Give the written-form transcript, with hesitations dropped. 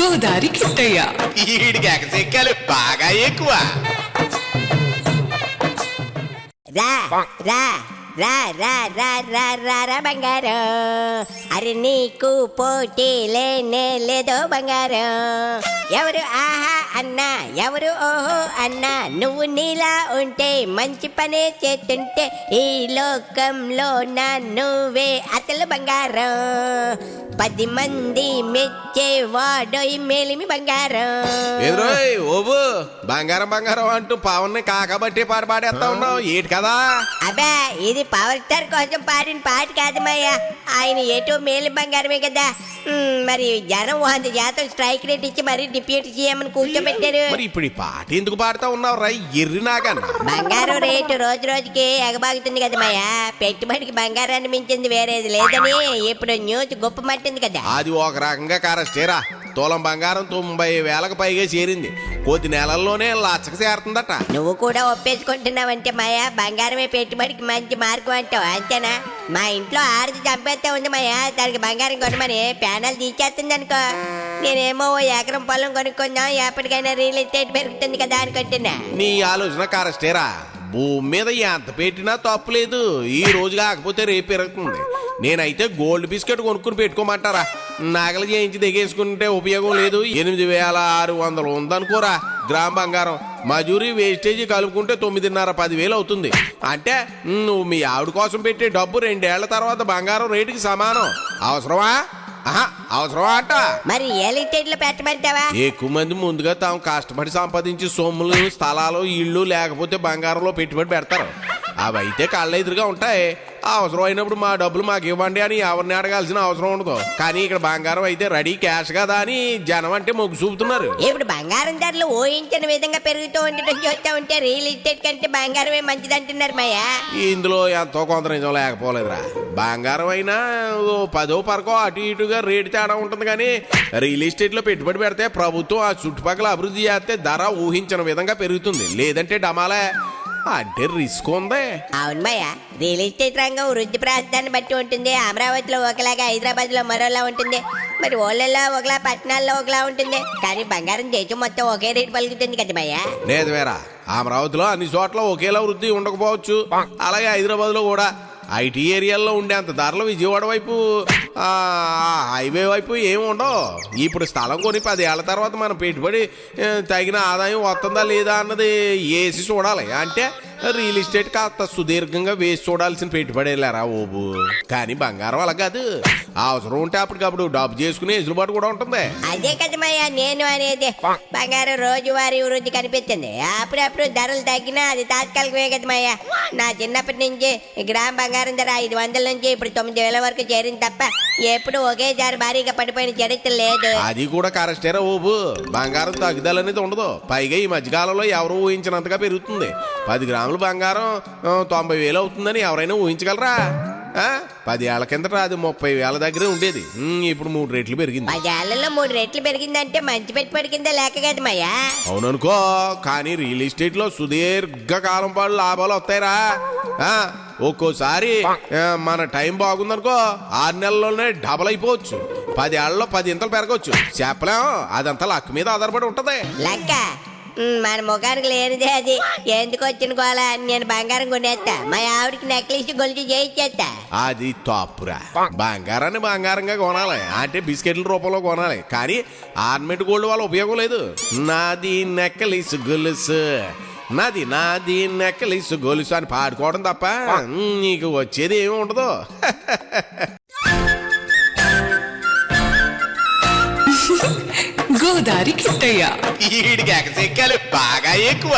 గోదారి కిట్టయ్య ఈడికి ఎగసెక్కాలు బాగా ఎక్కువ. రా రా రా రా రా రా రా రా బంగారం, అరే నీకు పోటీ లేనే లేదో బంగారం. ఎవరు ఆహా అన్నా, ఎవరు ఓహో అన్నా, నువ్వు నీలా ఉంటే మంచి పనే చేస్తుంటే ఈ లోకంలో నా నువ్వే అసలు బంగారం. 10 మంది మెచ్చేవాడోయ్ మేలిమి బంగారం. ఎదురోయ్ ఓబు బంగారం బంగారం అంటూ పవన్ కాకబట్టి పాట పాడేస్తా ఉన్నావు ఏటి కదా? అబ్బా ఇది పవర్ స్టార్ కోసం పాడిన పాట కాదు మాయ, ఆయన ఏటో మేలు బంగారమే కదా. మరి జనం 100% స్ట్రైక్ రేట్ ఇచ్చి మరి డిప్యూటీ సీఎం కూర్చోబెట్టారు. మరి ఇప్పుడు ఈ పాట ఎందుకు పాడుతా ఉన్నావు రై ఎర్రి నాగన్న? బంగారం రేటు రోజు రోజుకి ఎగబాగుతుంది కదా మాయ, పెట్టుబడికి బంగారాన్ని మించింది వేరేది లేదని ఇప్పుడు న్యూస్ గొప్ప మట్టింది కదా. అది ఒక రకంగా కరెస్టేరా. తులం బంగారం 90,000కు పైగా చేరింది. కొద్ది నెలల్లోనే లచ్చకు చేరుతుందట. నువ్వు కూడా ఒప్పేసుకుంటున్నావంటే మాయా బంగారమే పెట్టుబడికి మంచి మార్గం అంటావు అంతేనా? మా ఇంట్లో ఆరుది చంపేస్తే ఉంది మాయా, దానికి బంగారం కొనమని ప్యానల్ తీసేస్తుంది అనుకో. నేనేమో 1 ఎకరం పొలం కొనుక్కుందాం, ఎప్పటికైనా రియల్ ఎస్టేట్ పెరుగుతుంది కదా అనుకుంటున్నా. నీ ఆలోచన కరెస్టేరా. భూమి మీద ఎంత పెట్టినా తప్పులేదు, ఈ రోజు కాకపోతే రేపు పెరుగుతుంది. నేనైతే గోల్డ్ బిస్కెట్ కొనుక్కుని పెట్టుకోమంటారా? నగలు చేయించి దిగేసుకుంటే ఉపయోగం లేదు. 8,600 ఉందనుకోరా గ్రామ్ బంగారం. మజూరీ వేస్టేజీ కలుపుకుంటే 9,500-10,000 అవుతుంది. అంటే నువ్వు మీ ఆవిడ కోసం పెట్టే డబ్బు 2 ఏళ్ల తర్వాత బంగారం రేటుకి సమానం. అవసరమా? అవసరమా అంట. మరి రియల్ ఎస్టేట్ లో పెట్టమంటావా? ఎక్కువ మంది ముందుగా తాము కష్టపడి సంపాదించి సొమ్ములు, స్థలాలు, ఇళ్ళు లేకపోతే బంగారంలో పెట్టుబడి పెడతారు. అవైతే కళ్ళ ఎదురుగా ఉంటాయి. అవసరం అయినప్పుడు మా డబ్బులు మాకు ఇవ్వండి అని ఎవరిని అడగాల్సిన అవసరం ఉండదు. కానీ ఇక్కడ బంగారం అయితే రెడీ క్యాష్ కదా అని జనం అంటే మొగ్గు చూపుతున్నారు. ఇప్పుడు బంగారం ధరలు ఊహించిన విధంగా పెరుగుతూ ఉండటం చూస్తూ ఉంటే రియల్ ఎస్టేట్ కంటే బంగారమే మంచిది అంటున్నారు మాయా. ఇందులో ఎంతో కొంత నిజం లేకపోలేదురా. బంగారం అయినా 10% అటు ఇటుగా రేటు తేడా ఉంటుంది. కానీ రియల్ ఎస్టేట్ లో పెట్టుబడి పెడితే ప్రభుత్వం ఆ చుట్టుపక్కల అభివృద్ధి చేస్తే ధర ఊహించిన విధంగా పెరుగుతుంది. లేదంటే డమాలే. అంటే రిస్క్ ఉంది. అవును మాయా, రియల్ ఎస్టేట్ రంగం వృద్ధి ప్రాంతాన్ని బట్టి ఉంటుంది. అమరావతిలో ఒకలాగా, హైదరాబాద్ లో మరోలా ఉంటుంది. మరి ఊళ్ళల్లో ఒకలా, పట్టణాల్లో ఒకలా ఉంటుంది. కానీ బంగారం దేశం మొత్తం ఒకే రేటు పలుకుతుంది కదా మాయా. లేదువేరా, అమరావతిలో అన్ని చోట్ల ఒకేలా వృద్ధి ఉండకపోవచ్చు. అలాగే హైదరాబాద్ లో కూడా ఐటీ ఏరియాల్లో ఉండేంత ధరలు విజయవాడ వైపు, హైవే వైపు ఏమి ఉండవు. ఇప్పుడు స్థలం కొని 10 ఏళ్ల తర్వాత మనం పెట్టుబడి తగిన ఆదాయం వస్తుందా లేదా అన్నది వేసి చూడాలి. అంటే రియల్ ఎస్టేట్ కాస్త సుదీర్ఘంగా వేసి చూడాల్సిన పెట్టుబడి వెళ్ళారా ఓబు. కానీ బంగారం అలా కాదు. అవసరం ఉంటే అప్పటికప్పుడు డబ్బు చేసుకునే ఎసులుబాటు కూడా ఉంటుంది. అదే కదా మాయా నేను అనేది. బంగారం రోజువారీ వృద్ధి కనిపిస్తుంది. అప్పుడప్పుడు ధరలు తగ్గినా అది తాత్కాలికమే కదా మాయా. నా చిన్నప్పటి నుంచి గ్రామ్ బంగారం ధర 500 నుంచి ఇప్పుడు 9,000 వరకు చేరింది తప్ప ఎప్పుడు ఒకేసారి భారీగా పడిపోయిన చరిత్ర లేదు. అది కూడా కరెస్టేరా ఓబు. బంగారం తగ్గుదలనేది ఉండదు. పైగా ఈ మధ్యకాలంలో ఎవరు ఊహించినంతగా పెరుగుతుంది. 10 గ్రాములు బంగారం 90,000 అవుతుందని ఎవరైనా ఊహించగలరా? 10 ఏళ్ల కిందట అది 30,000 దగ్గరే ఉండేది. ఇప్పుడు 3 రెట్లు పెరిగింది. 10 ఏళ్లలో 3 రెట్లు పెరిగిందంటే మంచి పెట్టుబడి కింద లేక కదా మాయా. అవుననుకో, కానీ రియల్ ఎస్టేట్ లో సుదీర్ఘకాలం పాటు లాభాలు వస్తాయిరా. ఒక్కోసారి మన టైం బాగుందనుకో 6 నెలల్లోనే డబల్ అయిపోవచ్చు. 10 ఏళ్లలో 10 ఇంతలు పెరగవచ్చు. చెప్పలేం, అదంతా లక్ మీద ఆధారపడి ఉంటది. లక్క మన ముఖానికి లేనిదే అది. ఎందుకు వచ్చిన గోలా, నేను బంగారం కొనేస్తా. మా ఆవిడకి నెక్లెస్ గొలుసు చేయించేస్తా. అది తప్పురా. బంగారాన్ని బంగారంగా కొనాలి, అంటే బిస్కెట్ల రూపంలో కొనాలి. కానీ ఆర్నమెంట్ గోల్డ్ వల్ల ఉపయోగం లేదు. నాది నెక్లెస్ గొలుసు, నాది నెక్లెస్ గొలుసు అని పాడుకోవడం తప్ప నీకు వచ్చేది ఏమి ఉండదు. గోదారి కిట్టయ్య ఈడికి ఎగసెక్కాలు బాగా ఎక్కువ.